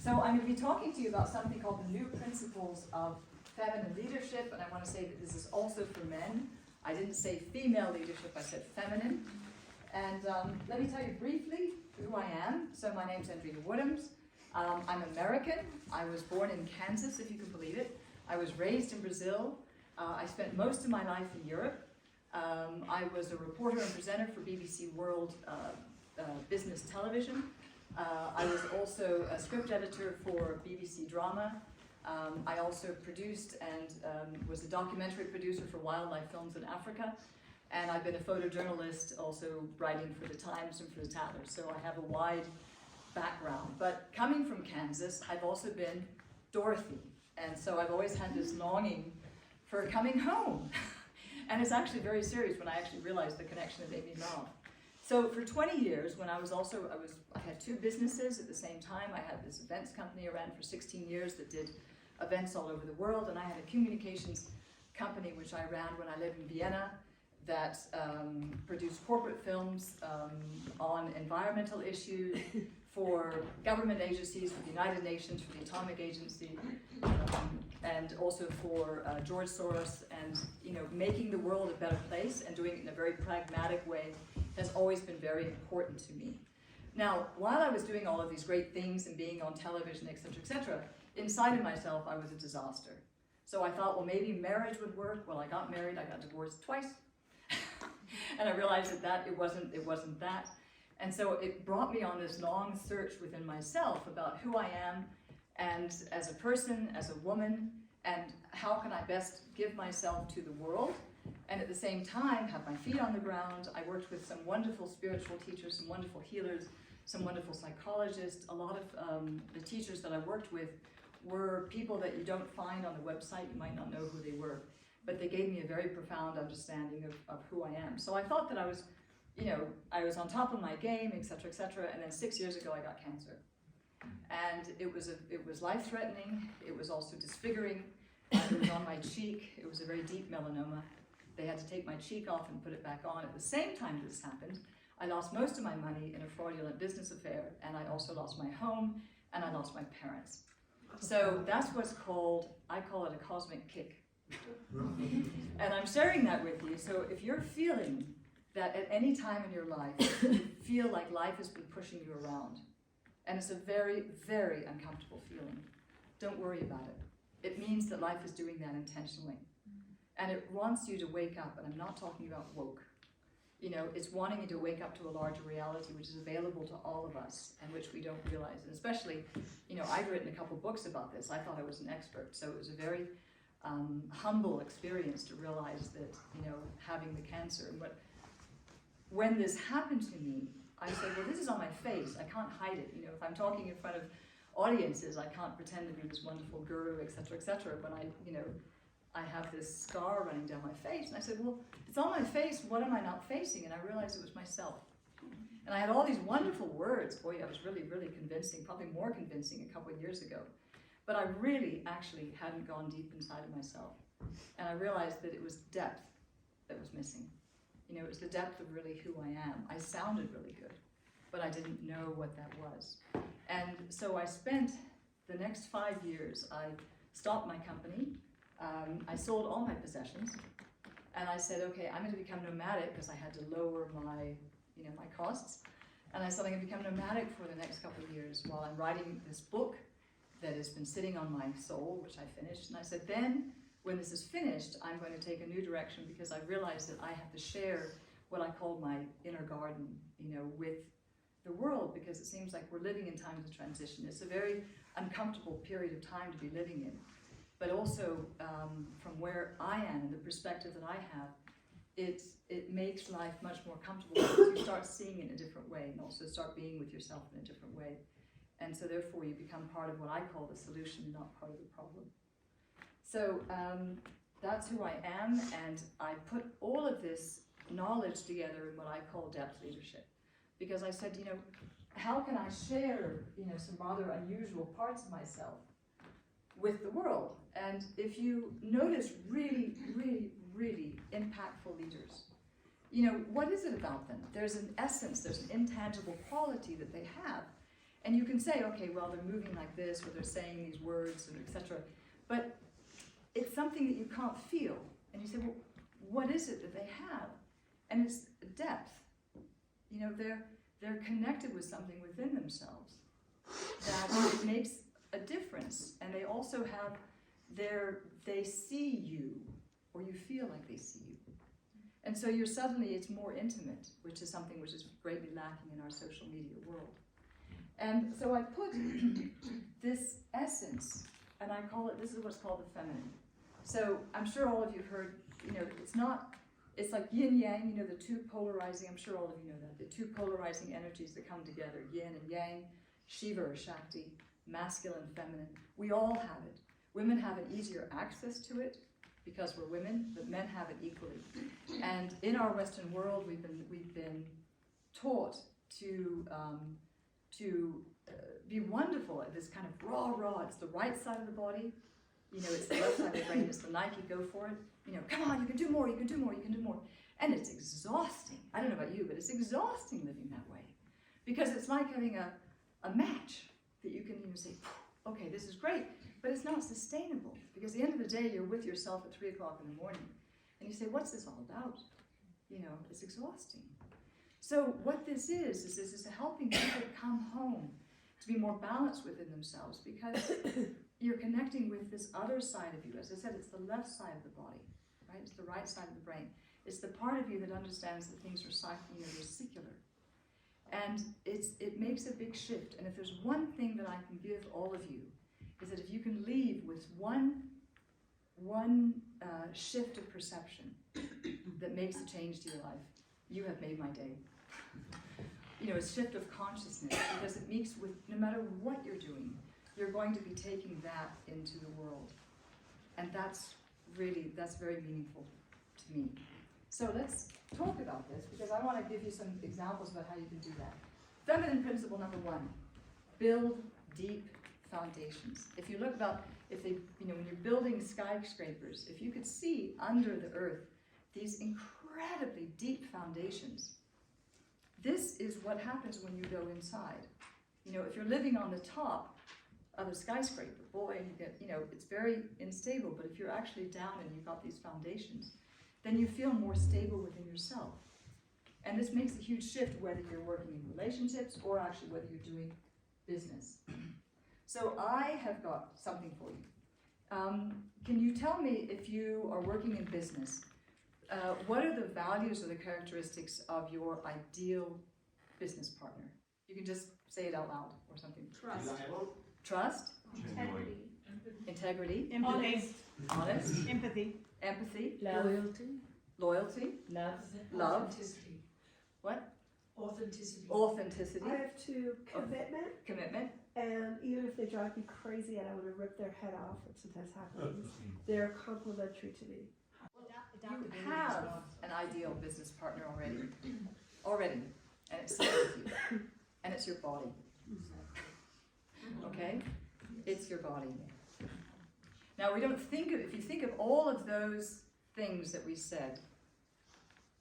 So I'm going to be talking to you about something called the new principles of feminine leadership, and I want to say that this is also for men. I didn't say female leadership, I said feminine. And let me tell you briefly who I am. So my name's Andrena Woodhams. I'm American. I was born in Kansas, if you can believe it. I was raised in Brazil. I spent most of my life in Europe. I was a reporter and presenter for BBC World Business Television. I was also a script editor for BBC Drama. I also produced and was a documentary producer for wildlife films in Africa. And I've been a photojournalist, also writing for the Times and for the Tatler. So I have a wide background. But coming from Kansas, I've also been Dorothy. And so I've always had this longing for coming home. And it's actually very serious when I actually realized the connection that made me laugh. So for 20 years, when I had two businesses at the same time. I had this events company I ran for 16 years that did events all over the world. And I had a communications company which I ran when I lived in Vienna that produced corporate films on environmental issues for government agencies, for the United Nations, for the Atomic Agency, and also for George Soros. And making the world a better place and doing it in a very pragmatic way has always been very important to me. Now, while I was doing all of these great things and being on television, etc., inside of myself, I was a disaster. So I thought, well, maybe marriage would work. Well, I got married, I got divorced twice. And I realized that it wasn't that. And so it brought me on this long search within myself about who I am, and as a person, as a woman, and how can I best give myself to the world, and at the same time have my feet on the ground. I worked with some wonderful spiritual teachers, some wonderful healers, some wonderful psychologists. A lot of the teachers that I worked with were people that you don't find on the website. You might not know who they were, but they gave me a very profound understanding of who I am. So I thought that I was, I was on top of my game, etc., and then 6 years ago I got cancer. And it was life-threatening, it was also disfiguring, it was on my cheek, it was a very deep melanoma. They had to take my cheek off and put it back on. At the same time this happened, I lost most of my money in a fraudulent business affair, and I also lost my home, and I lost my parents. So that's what's called, I call it a cosmic kick. And I'm sharing that with you, so if you're feeling that at any time in your life, you feel like life has been pushing you around, and it's a very, very uncomfortable feeling, don't worry about it. It means that life is doing that intentionally. And it wants you to wake up, and I'm not talking about woke. It's wanting you to wake up to a larger reality which is available to all of us and which we don't realize. And especially, I've written a couple books about this. I thought I was an expert, so it was a very humble experience to realize that, having the cancer. And when this happened to me, I said, well, this is on my face. I can't hide it. If I'm talking in front of audiences, I can't pretend to be this wonderful guru, etc., when I have this scar running down my face. And I said, well, it's on my face, what am I not facing? And I realized it was myself. And I had all these wonderful words. Boy, I was really, really convincing, probably more convincing a couple of years ago. But I really, actually hadn't gone deep inside of myself. And I realized that it was depth that was missing. It was the depth of really who I am. I sounded really good, but I didn't know what that was. And so I spent the next 5 years, I stopped my company. I sold all my possessions, and I said, okay, I'm going to become nomadic because I had to lower my, my costs. And I said, I'm going to become nomadic for the next couple of years while I'm writing this book that has been sitting on my soul, which I finished. And I said, then, when this is finished, I'm going to take a new direction because I realized that I have to share what I call my inner garden, with the world, because it seems like we're living in times of transition. It's a very uncomfortable period of time to be living in. But also, from where I am and the perspective that I have, it makes life much more comfortable because you start seeing it in a different way and also start being with yourself in a different way. And so therefore you become part of what I call the solution, not part of the problem. So that's who I am, and I put all of this knowledge together in what I call depth leadership. Because I said, how can I share, some rather unusual parts of myself with the world? And if you notice really, really, really impactful leaders, what is it about them? There's an essence, there's an intangible quality that they have. And you can say, okay, well, they're moving like this, or they're saying these words, and etc. But it's something that you can't feel. And you say, well, what is it that they have? And it's depth. You know, they're connected with something within themselves that it makes a difference. And they also have they see you, or you feel like they see you. And so it's more intimate, which is something which is greatly lacking in our social media world. And so I put this essence, and I call it, this is what's called the feminine. So I'm sure all of you heard, you know, it's like yin yang, you know, the two polarizing, I'm sure all of you know that, the two polarizing energies that come together, yin and yang, Shiva or Shakti, masculine, feminine. We all have it. Women have an easier access to it because we're women, but men have it equally. And in our Western world, we've been taught to be wonderful at this kind of raw. It's the right side of the body, you know, it's the left side of the brain, it's the Nike, go for it. You know, come on, you can do more, you can do more, you can do more. And it's exhausting. I don't know about you, but it's exhausting living that way. Because it's like having a match that you can say, okay, this is great, but it's not sustainable. Because at the end of the day, you're with yourself at 3 o'clock in the morning. And you say, what's this all about? You know, it's exhausting. So what this is helping people come home to be more balanced within themselves, because you're connecting with this other side of you. As I said, it's the left side of the body, right? It's the right side of the brain. It's the part of you that understands that things are circular. And it makes a big shift. And if there's one thing that I can give all of you, is that if you can leave with one shift of perception that makes a change to your life, you have made my day. You know, a shift of consciousness, because it meets with, no matter what you're doing, you're going to be taking that into the world. And that's very meaningful to me. So let's talk about this, because I want to give you some examples about how you can do that. Feminine principle number 1, build deep foundations. If you look about, when you're building skyscrapers, if you could see under the earth these incredibly deep foundations, this is what happens when you go inside. You know, if you're living on the top of a skyscraper, boy, you get, you know, it's very unstable, but if you're actually down and you've got these foundations, then you feel more stable within yourself. And this makes a huge shift whether you're working in relationships or actually whether you're doing business. So I have got something for you. Can you tell me, if you are working in business, what are the values or the characteristics of your ideal business partner? You can just say it out loud or something. Trust. Integrity. Honest. Empathy. Loyalty. Love. What? Authenticity. I have 2, Commitment. And even if they drive me crazy and I want to rip their head off, which sometimes happens, they're complimentary to me. You have an ideal business partner already, and it's there with you, and it's your body. Okay, it's your body. Now we don't think of, if you think of all of those things that we said,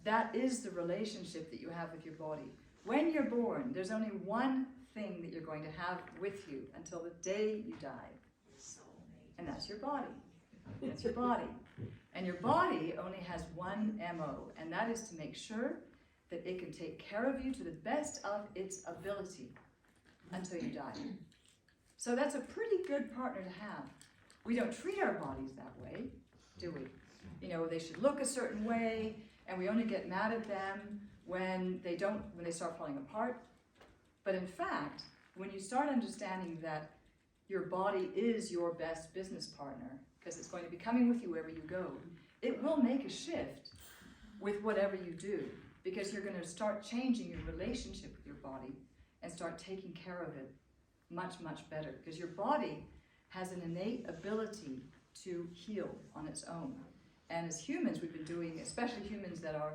that is the relationship that you have with your body. When you're born, there's only one thing that you're going to have with you until the day you die, and that's your body. That's your body. And your body only has one MO, and that is to make sure that it can take care of you to the best of its ability until you die. So that's a pretty good partner to have. We don't treat our bodies that way, do we? You know, they should look a certain way, and we only get mad at them when they start falling apart. But in fact, when you start understanding that your body is your best business partner, because it's going to be coming with you wherever you go, it will make a shift with whatever you do, because you're going to start changing your relationship with your body and start taking care of it much, much better, because your body has an innate ability to heal on its own. And as humans, we've been doing, especially humans that are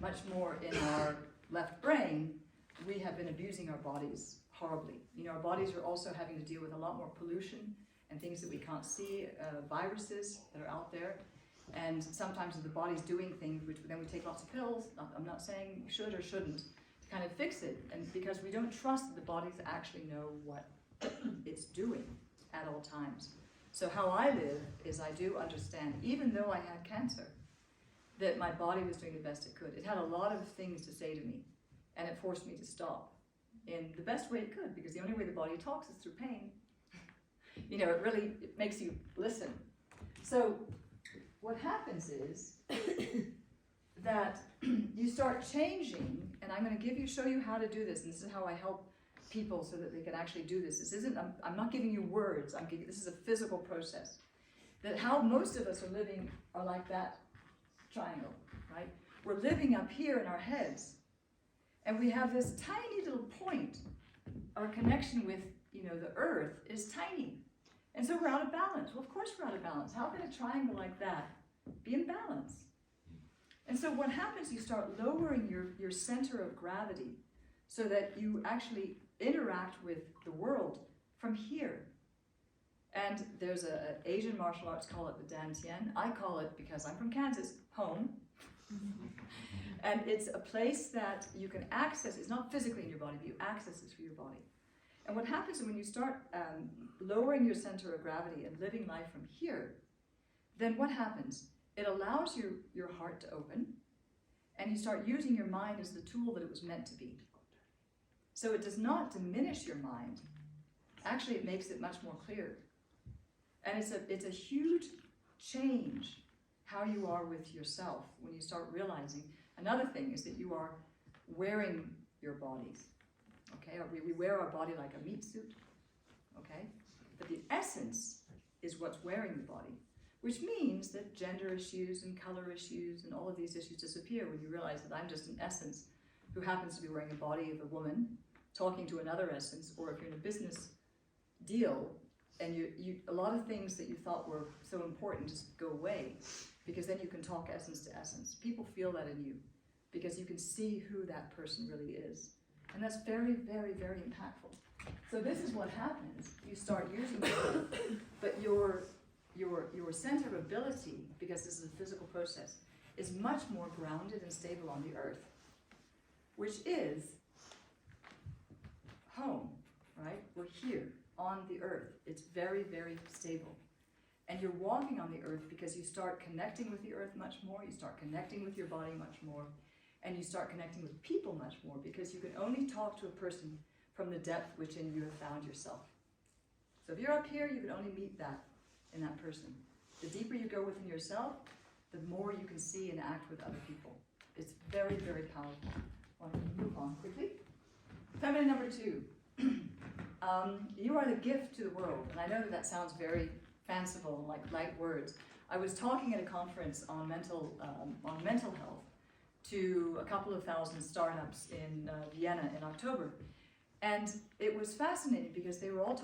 much more in our left brain, we have been abusing our bodies horribly. You know, our bodies are also having to deal with a lot more pollution and things that we can't see, viruses that are out there. And sometimes the body's doing things which then we take lots of pills. I'm not saying you should or shouldn't kind of fix it, and because we don't trust that the bodies actually know what it's doing at all times. So how I live is I do understand, even though I had cancer, that my body was doing the best it could. It had a lot of things to say to me, and it forced me to stop in the best way it could, because the only way the body talks is through pain. You know, it makes you listen. So what happens is that you start changing, and I'm going to show you how to do this, and this is how I help people so that they can actually do this. This isn't, I'm not giving you words, this is a physical process. That how most of us are living are like that triangle, right? We're living up here in our heads, and we have this tiny little point. Our connection with, you know, the earth is tiny. And so we're out of balance. Well, of course we're out of balance. How can a triangle like that be in balance? And so what happens, you start lowering your center of gravity so that you actually interact with the world from here. And there's an Asian martial arts, call it the Dantian. I call it, because I'm from Kansas, home. And it's a place that you can access. It's not physically in your body, but you access it through your body. And what happens when you start lowering your center of gravity and living life from here, then what happens? It allows your heart to open, and you start using your mind as the tool that it was meant to be. So it does not diminish your mind. Actually, it makes it much more clear. And it's a huge change how you are with yourself when you start realizing. Another thing is that you are wearing your bodies. Okay, we wear our body like a meat suit. Okay, but the essence is what's wearing the body, which means that gender issues and color issues and all of these issues disappear when you realize that I'm just an essence who happens to be wearing a body of a woman talking to another essence, or if you're in a business deal and a lot of things that you thought were so important just go away, because then you can talk essence to essence. People feel that in you because you can see who that person really is. And that's very, very, very impactful. So this is what happens. You start using it, but your center of ability, because this is a physical process, is much more grounded and stable on the earth, which is home, right? We're here on the earth. It's very, very stable. And you're walking on the earth because you start connecting with the earth much more, you start connecting with your body much more, and you start connecting with people much more, because you can only talk to a person from the depth within you have found yourself. So if you're up here, you can only meet that in that person. The deeper you go within yourself, the more you can see and act with other people. It's very, very powerful. I want to move on quickly. Feminine number 2. You are the gift to the world. And I know that sounds very fanciful, like light words. I was talking at a conference on mental health to a couple of thousand startups in Vienna in October. And it was fascinating because they were all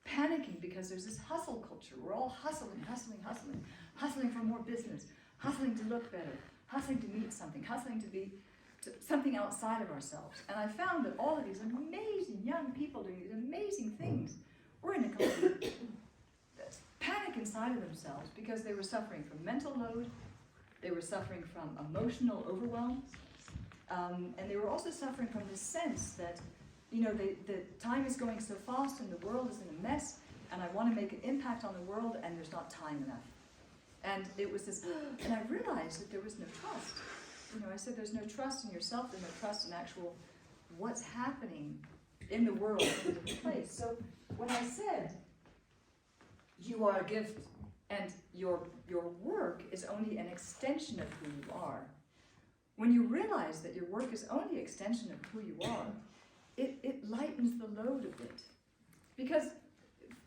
panicking because there's this hustle culture. We're all hustling for more business, hustling to look better, hustling to meet something, hustling to be something outside of ourselves. And I found that all of these amazing young people doing these amazing things were in a complete panic inside of themselves because they were suffering from mental load, they were suffering from emotional overwhelm, and they were also suffering from this sense that, you know, the time is going so fast and the world is in a mess, and I want to make an impact on the world, and there's not time enough. And it was this, and I realized that there was no trust. You know, I said there's no trust in yourself, there's no trust in actual what's happening in the world, in the place. So when I said you are a gift and your work is only an extension of who you are, when you realize that your work is only an extension of who you are, it lightens the load a bit. Because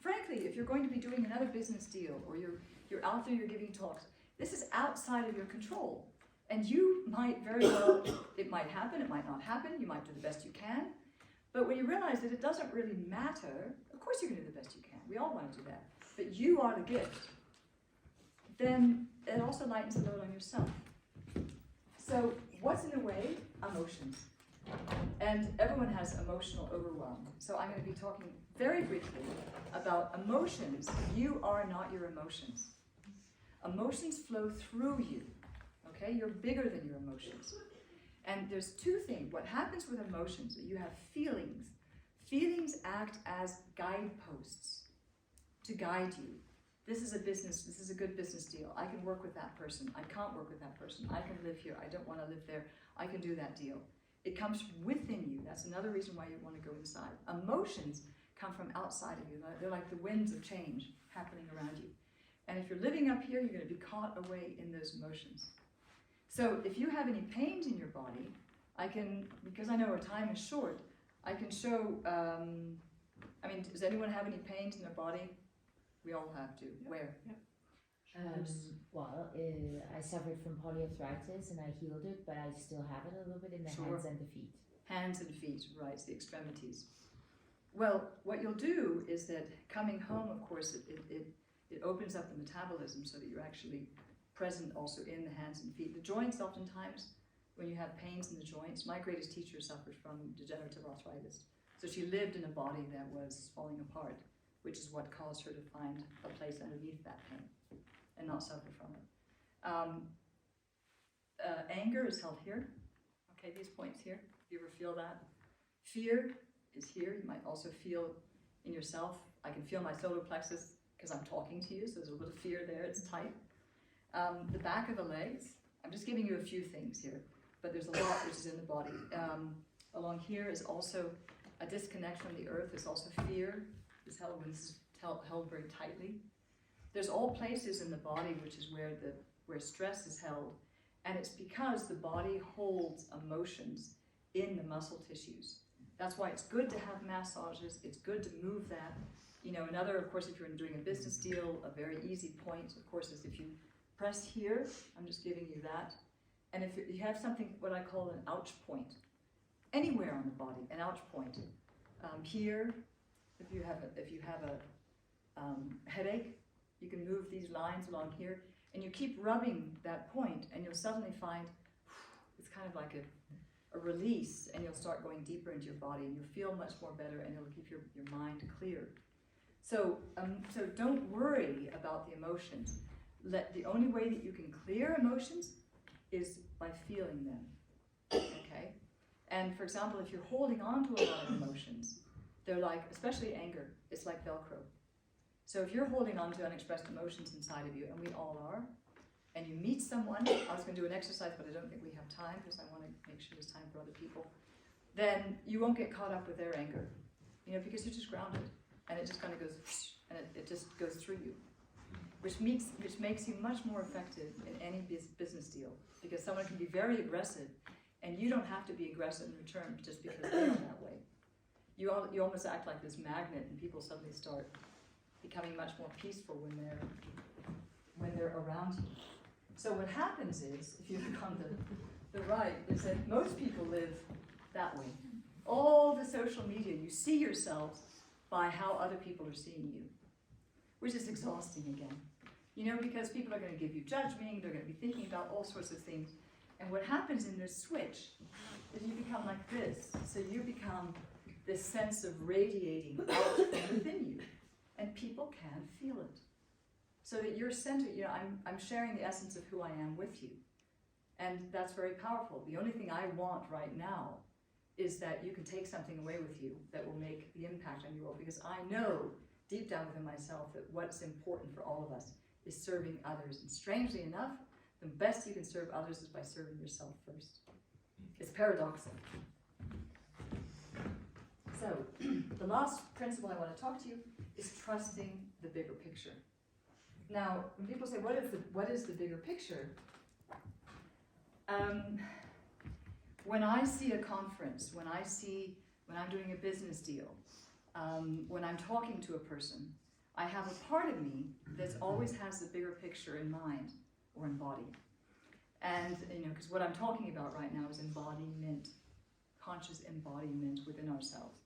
frankly, if you're going to be doing another business deal, or you're out there, you're giving talks, this is outside of your control. And you might very well, it might happen, it might not happen, you might do the best you can. But when you realize that it doesn't really matter, of course you can do the best you can. We all want to do that. But you are the gift. Then it also lightens the load on yourself. So what's in the way? Emotions. And everyone has emotional overwhelm. So I'm going to be talking very briefly about emotions. You are not your emotions. Emotions flow through you. Okay? You're bigger than your emotions. And there's two things. What happens with emotions, you have feelings. Feelings act as guideposts to guide you. This is a good business deal. I can work with that person. I can't work with that person. I can live here. I don't want to live there. I can do that deal. It comes within you. That's another reason why you want to go inside. Emotions come from outside of you. They're like the winds of change happening around you. And if you're living up here, you're going to be caught away in those emotions. So if you have any pains in your body, I can, because I know our time is short, I can show, does anyone have any pains in their body? We all have to. Yeah. Where? Yeah. I suffered from polyarthritis and I healed it, but I still have it a little bit in the hands and the feet. Hands and feet, right, it's the extremities. Well, what you'll do is that coming home, of course, it opens up the metabolism so that you're actually present also in the hands and feet. The joints, oftentimes, when you have pains in the joints, my greatest teacher suffered from degenerative arthritis. So she lived in a body that was falling apart, which is what caused her to find a place underneath that pain and not suffer from it. Anger is held here. Okay, these points here. Do you ever feel that? Fear is here. You might also feel in yourself. I can feel my solar plexus because I'm talking to you, so there's a little bit of fear there. It's tight. The back of the legs. I'm just giving you a few things here, but there's a lot which is in the body. Along here is also a disconnect from the earth. There's also fear. It's held when this is held very tightly. There's all places in the body which is where stress is held, and it's because the body holds emotions in the muscle tissues. That's why it's good to have massages. It's good to move that. Another, of course, if you're doing a business deal, a very easy point, of course, is if you press here. I'm just giving you that. And if you have something, what I call an ouch point, anywhere on the body, an ouch point. Here, if you have a headache, you can move these lines along here, and you keep rubbing that point, and you'll suddenly find it's kind of like a release, and you'll start going deeper into your body, and you'll feel much more better, and it'll keep your mind clear. So don't worry about the emotions. The only way that you can clear emotions is by feeling them. Okay? And for example, if you're holding on to a lot of emotions, they're like, especially anger, it's like Velcro. So if you're holding on to unexpressed emotions inside of you, and we all are, and you meet someone, I was going to do an exercise, but I don't think we have time because I want to make sure there's time for other people, then you won't get caught up with their anger, because you're just grounded, and it just kind of goes, and it just goes through you, which makes you much more effective in any business deal, because someone can be very aggressive, and you don't have to be aggressive in return just because they're that way. You almost act like this magnet, and people suddenly start becoming much more peaceful when they're around you. So what happens is, if you look on the right, is that most people live that way. All the social media, you see yourselves by how other people are seeing you, which is exhausting again. Because people are going to give you judgment, they're going to be thinking about all sorts of things. And what happens in this switch is you become like this. So you become this sense of radiating out from within you. And people can feel it. So that you're centered, I'm sharing the essence of who I am with you. And that's very powerful. The only thing I want right now is that you can take something away with you that will make the impact on your world. Because I know deep down within myself that what's important for all of us is serving others. And strangely enough, the best you can serve others is by serving yourself first. It's paradoxical. So, the last principle I want to talk to you is trusting the bigger picture. Now, when people say, what is the bigger picture? When I see a conference, when I'm doing a business deal, when I'm talking to a person, I have a part of me that always has the bigger picture in mind or in body. And, because what I'm talking about right now is embodiment, conscious embodiment within ourselves.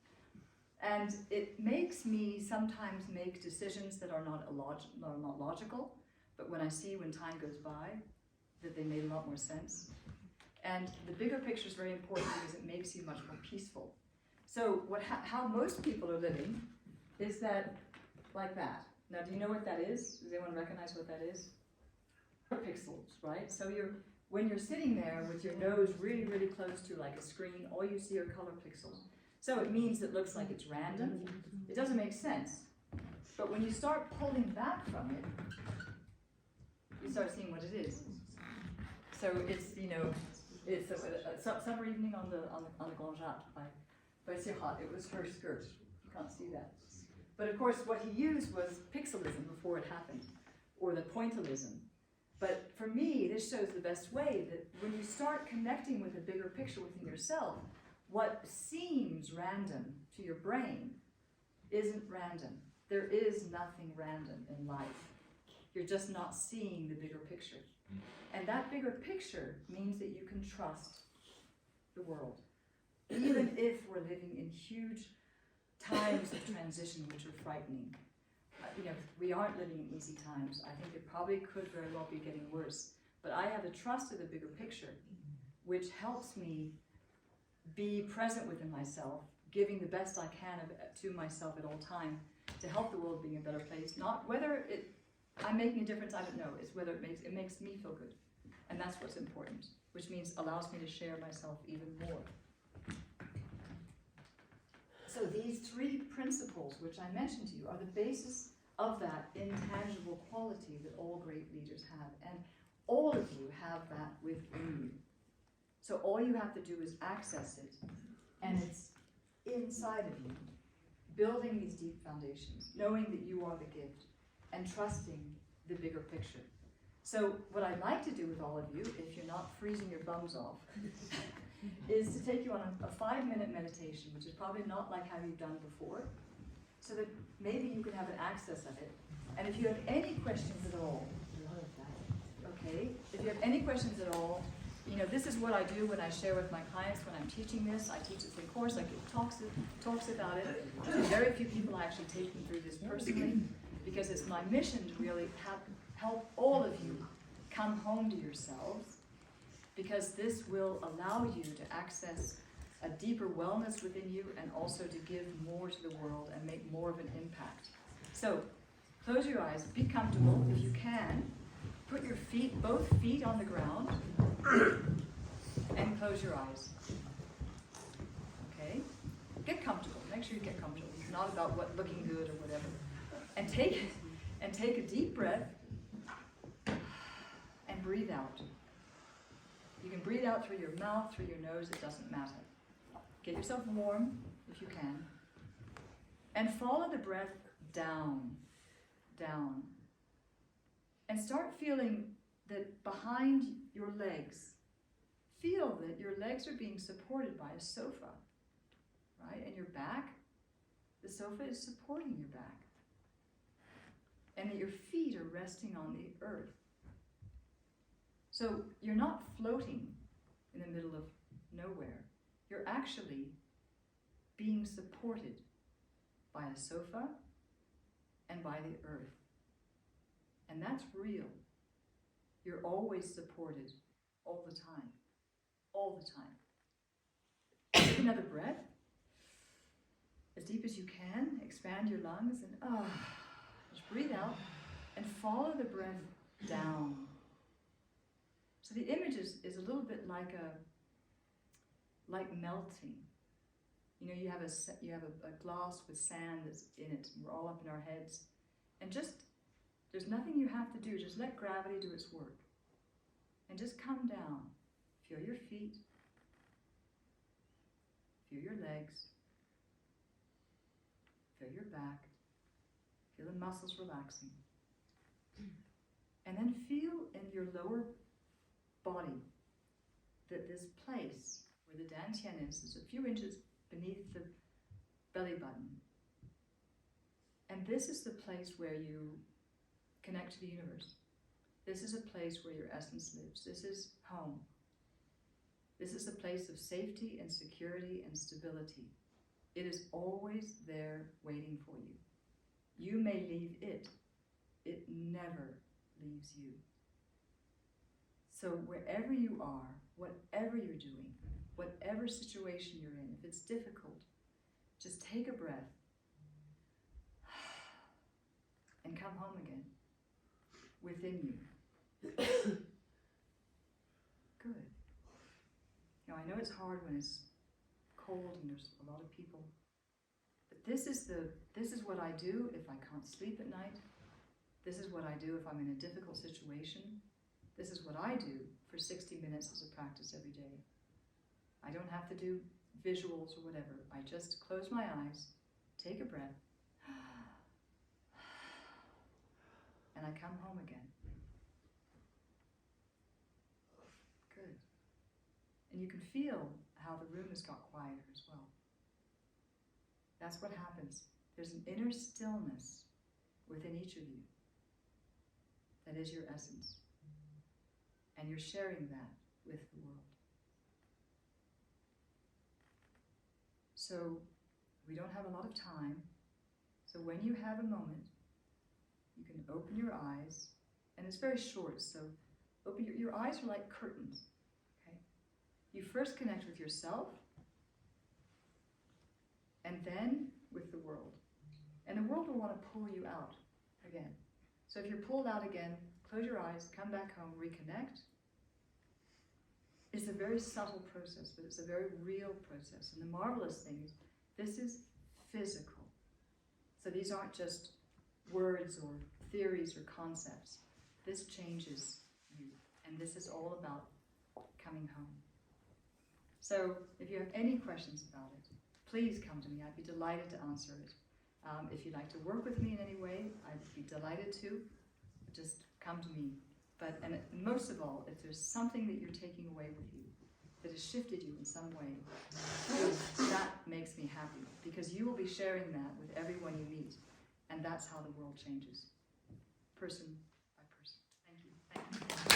And it makes me sometimes make decisions that are not logical, but when time goes by, that they made a lot more sense. And the bigger picture is very important because it makes you much more peaceful. So how most people are living is that, like that. Now, do you know what that is? Does anyone recognize what that is? Pixels, right? So when you're sitting there with your nose really, really close to like a screen, all you see are color pixels. So it means it looks like it's random. It doesn't make sense. But when you start pulling back from it, you start seeing what it is. So it's, you know, it's a summer evening on the Grand Jatte by Sirhat. It was her skirt. You can't see that. But of course, what he used was pixelism before it happened, or the pointillism. But for me, this shows the best way that when you start connecting with a bigger picture within yourself, what seems random to your brain isn't random. There is nothing random in life. You're just not seeing the bigger picture. And that bigger picture means that you can trust the world. Even if we're living in huge times of transition which are frightening. You know, we aren't living in easy times. I think it probably could very well be getting worse. But I have a trust of the bigger picture, which helps me be present within myself, giving the best I can to myself at all time to help the world being a better place. Not whether I'm making a difference, I don't know. It's whether it makes me feel good. And that's what's important, which means allows me to share myself even more. So these three principles, which I mentioned to you, are the basis of that intangible quality that all great leaders have. And all of you have that within you. So all you have to do is access it, and it's inside of you, building these deep foundations, knowing that you are the gift, and trusting the bigger picture. So what I'd like to do with all of you, if you're not freezing your bums off, is to take you on a 5-minute meditation, which is probably not like how you've done before, so that maybe you can have an access of it. And if you have any questions at all, okay, if you have any questions at all, you know, this is what I do when I share with my clients when I'm teaching this. I teach this in course, I give talks about it. Very few people actually take them through this personally, because it's my mission to really help all of you come home to yourselves, because this will allow you to access a deeper wellness within you and also to give more to the world and make more of an impact. So, close your eyes, be comfortable if you can. Put your feet, both feet on the ground, and close your eyes. Okay? Get comfortable. Make sure you get comfortable. It's not about what looking good or whatever. And take a deep breath and breathe out. You can breathe out through your mouth, through your nose, it doesn't matter. Get yourself warm if you can. And follow the breath down, down. And start feeling that behind your legs, feel that your legs are being supported by a sofa, right? And your back, the sofa is supporting your back. And that your feet are resting on the earth. So you're not floating in the middle of nowhere. You're actually being supported by a sofa and by the earth. And that's real. You're always supported all the time. All the time. Take another breath. As deep as you can. Expand your lungs and just breathe out and follow the breath down. So the image is a little bit like melting. You know, you have a glass with sand that's in it. We're all up in our heads. And there's nothing you have to do. Just let gravity do its work. And just come down. Feel your feet. Feel your legs. Feel your back. Feel the muscles relaxing. And then feel in your lower body that this place where the dantian is a few inches beneath the belly button. And this is the place where you connect to the universe. This is a place where your essence lives. This is home. This is a place of safety and security and stability. It is always there waiting for you. You may leave it. It never leaves you. So wherever you are, whatever you're doing, whatever situation you're in, if it's difficult, just take a breath and come home again within you. I know it's hard when it's cold and there's a lot of people. But this is what I do if I can't sleep at night. This is what I do if I'm in a difficult situation. This is what I do for 60 minutes as a practice every day. I don't have to do visuals or whatever. I just close my eyes, take a breath, and I come home again. Good. And you can feel how the room has got quieter as well. That's what happens. There's an inner stillness within each of you. That is your essence. And you're sharing that with the world. So, we don't have a lot of time. So when you have a moment, you can open your eyes, and it's very short, so open your eyes are like curtains. Okay? You first connect with yourself, and then with the world. And the world will want to pull you out again. So if you're pulled out again, close your eyes, come back home, reconnect. It's a very subtle process, but it's a very real process. And the marvelous thing is, this is physical. So these aren't just words or theories or concepts. This changes you. And this is all about coming home. So if you have any questions about it, please come to me. I'd be delighted to answer it. If you'd like to work with me in any way, I'd be delighted to. Just come to me. And most of all, if there's something that you're taking away with you that has shifted you in some way, that makes me happy, because you will be sharing that with everyone you meet, and that's how the world changes, person by person. Thank you. Thank you.